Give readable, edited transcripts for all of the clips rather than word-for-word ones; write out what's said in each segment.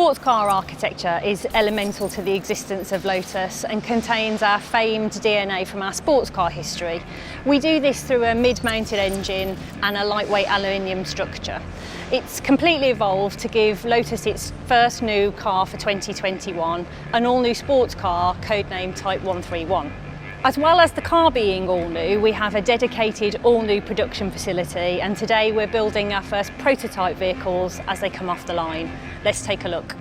Sports car architecture is elemental to the existence of Lotus and contains our famed DNA from our sports car history. We do this through a mid-mounted engine and a lightweight aluminium structure. It's completely evolved to give Lotus its first new car for 2021, an all-new sports car codenamed Type 131. As well as the car being all new, we have a dedicated all-new production facility, and today we're building our first prototype vehicles as they come off the line. Let's take a look.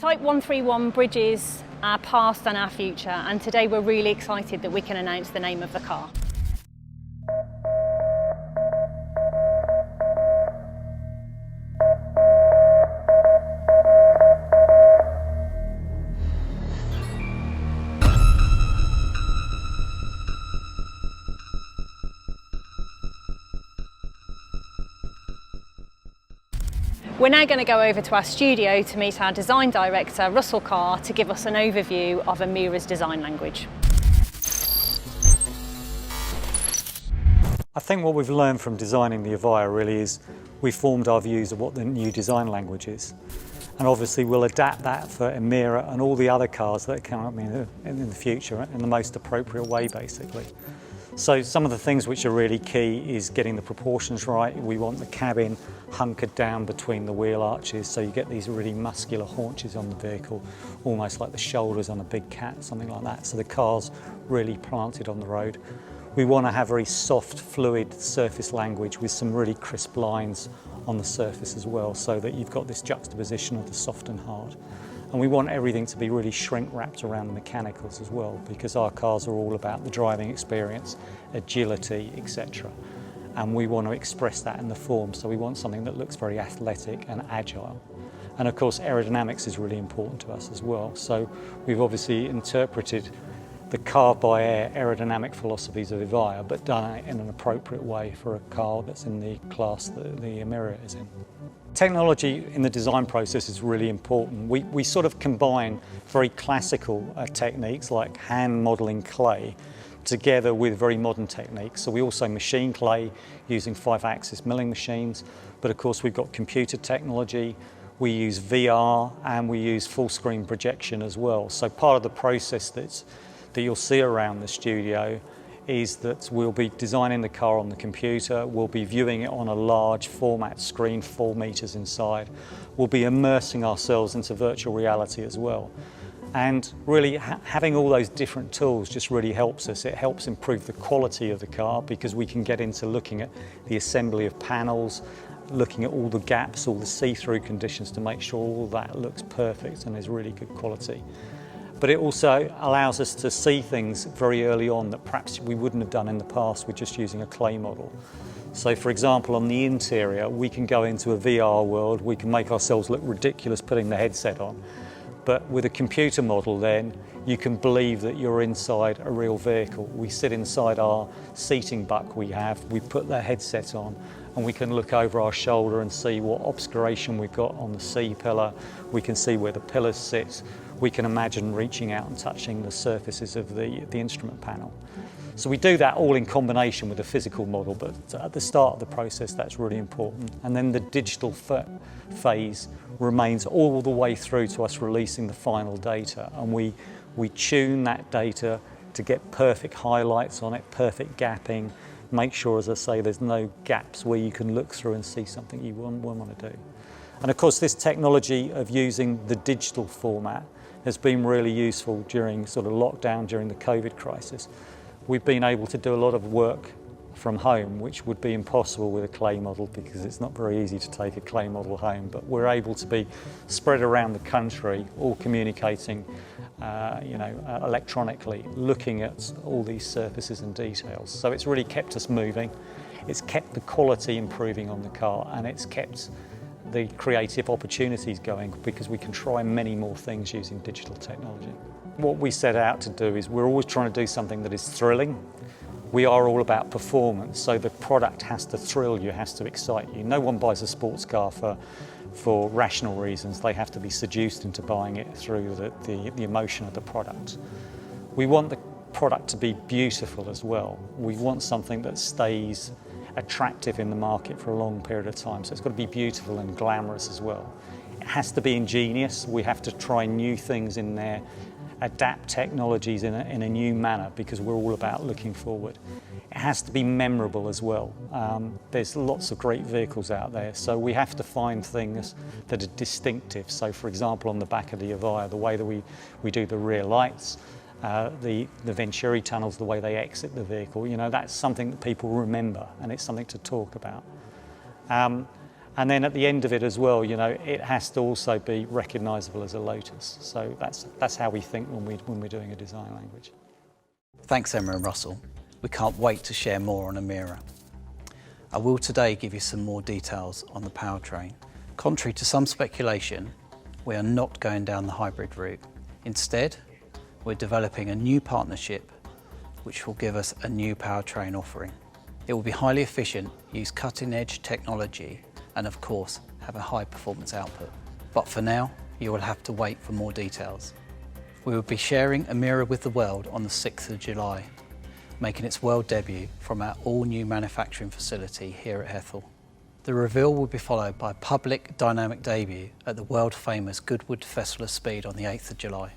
Type 131 bridges our past and our future, and today we're really excited that we can announce the name of the car. We're now going to go over to our studio to meet our design director, Russell Carr, to give us an overview of Emira's design language. I think what we've learned from designing the Evija really is we formed our views of what the new design language is. And obviously we'll adapt that for Emira and all the other cars that come up in the future in the most appropriate way, basically. So some of the things which are really key is getting the proportions right. We want the cabin hunkered down between the wheel arches, so you get these really muscular haunches on the vehicle, almost like the shoulders on a big cat, something like that. So the car's really planted on the road. We want to have very soft, fluid surface language with some really crisp lines on the surface as well, so that you've got this juxtaposition of the soft and hard. And we want everything to be really shrink wrapped around the mechanicals as well, because our cars are all about the driving experience, agility, etc. And we want to express that in the form, so we want something that looks very athletic and agile. And of course aerodynamics is really important to us as well, so we've obviously interpreted the car-by-air aerodynamic philosophies of Evija, but done it in an appropriate way for a car that's in the class that the Emira is in. Technology in the design process is really important. We sort of combine very classical techniques like hand modelling clay together with very modern techniques. So we also machine clay using 5-axis milling machines, but of course we've got computer technology, we use VR, and we use full screen projection as well. So part of the process that you'll see around the studio is that we'll be designing the car on the computer, we'll be viewing it on a large format screen, 4 meters inside, we'll be immersing ourselves into virtual reality as well. And really having all those different tools just really helps us. It helps improve the quality of the car because we can get into looking at the assembly of panels, looking at all the gaps, all the see-through conditions to make sure all that looks perfect and is really good quality. But it also allows us to see things very early on that perhaps we wouldn't have done in the past with just using a clay model. So for example, on the interior, we can go into a VR world, we can make ourselves look ridiculous putting the headset on. But with a computer model then, you can believe that you're inside a real vehicle. We sit inside our seating buck we put the headset on, and we can look over our shoulder and see what obscuration we've got on the C-pillar. We can see where the pillars sit. We can imagine reaching out and touching the surfaces of the instrument panel. So we do that all in combination with a physical model, but at the start of the process that's really important. And then the digital phase remains all the way through to us releasing the final data, and we We tune that data to get perfect highlights on it, perfect gapping, make sure, as I say, there's no gaps where you can look through and see something you wouldn't want to do. And of course, this technology of using the digital format has been really useful during sort of lockdown, during the COVID crisis. We've been able to do a lot of work from home, which would be impossible with a clay model because it's not very easy to take a clay model home, but we're able to be spread around the country, all communicating electronically, looking at all these surfaces and details. So it's really kept us moving, it's kept the quality improving on the car, and it's kept the creative opportunities going because we can try many more things using digital technology. What we set out to do is we're always trying to do something that is thrilling. We are all about performance, so the product has to thrill you, has to excite you. No one buys a sports car for rational reasons. They have to be seduced into buying it through the emotion of the product. We want the product to be beautiful as well. We want something that stays attractive in the market for a long period of time. So it's got to be beautiful and glamorous as well. It has to be ingenious. We have to try new things in there, adapt technologies in a new manner because we're all about looking forward. It has to be memorable as well. There's lots of great vehicles out there, so we have to find things that are distinctive. So for example, on the back of the Evija, the way that we do the rear lights, the Venturi tunnels, the way they exit the vehicle, that's something that people remember and it's something to talk about. And then at the end of it as well, it has to also be recognisable as a Lotus. So that's how we think when we're doing a design language. Thanks, Emma and Russell. We can't wait to share more on Emira. I will today give you some more details on the powertrain. Contrary to some speculation, we are not going down the hybrid route. Instead, we're developing a new partnership which will give us a new powertrain offering. It will be highly efficient, use cutting-edge technology, and of course, have a high performance output. But for now, you will have to wait for more details. We will be sharing Emira with the world on the 6th of July, making its world debut from our all-new manufacturing facility here at Hethel. The reveal will be followed by a public dynamic debut at the world-famous Goodwood Festival of Speed on the 8th of July.